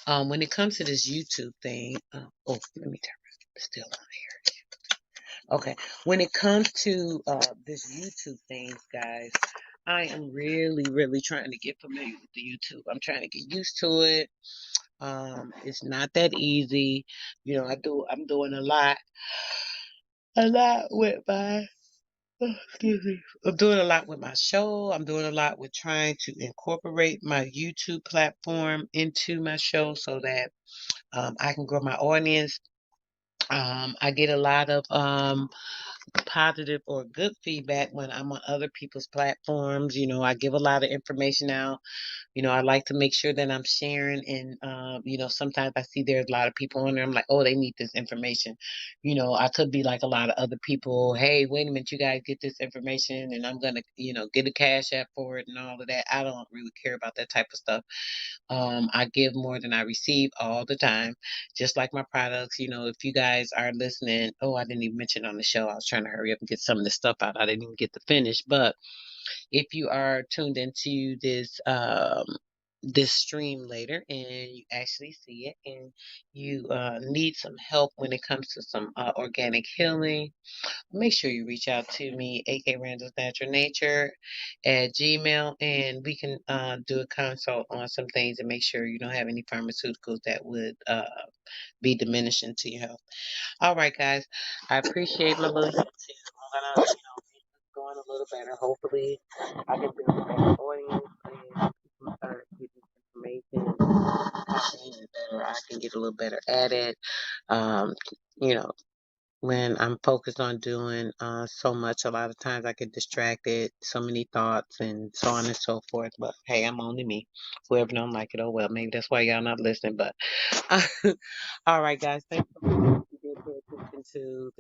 When it comes to this YouTube thing, oh, let me turn it's still on here. Okay. When it comes to this YouTube things, guys, I am really, really trying to get familiar with the YouTube. I'm trying to get used to it. It's not that easy. I'm doing a lot with my, oh, excuse me. I'm doing a lot with my show. I'm doing a lot with trying to incorporate my YouTube platform into my show so that I can grow my audience. I get a lot of positive or good feedback when I'm on other people's platforms. I give a lot of information out. I like to make sure that I'm sharing, and sometimes I see there's a lot of people on there. I'm like, oh, they need this information. I could be like a lot of other people. Hey, wait a minute, you guys get this information, and I'm gonna, get a cash app for it and all of that. I don't really care about that type of stuff. I give more than I receive all the time, just like my products. If you guys are listening, oh, I didn't even mention on the show. I was trying to hurry up and get some of this stuff out. I didn't even get to finish, but if you are tuned into this stream later and you actually see it and you need some help when it comes to some organic healing, make sure you reach out to me, AK Randall's Natural Nature at Gmail, and we can do a consult on some things and make sure you don't have any pharmaceuticals that would be diminishing to your health. All right, guys, I appreciate my little hints here. I'm gonna, get this going a little better. Hopefully, I can build a better audience and people start getting information comprehending better. I can get a little better at it. Um, you know, when I'm focused on doing so much, a lot of times I get distracted, so many thoughts and so on and so forth. But hey, I'm only me. Whoever don't like it, oh well, maybe that's why y'all not listening. But all right, guys, thanks so much. You did pay attention to this.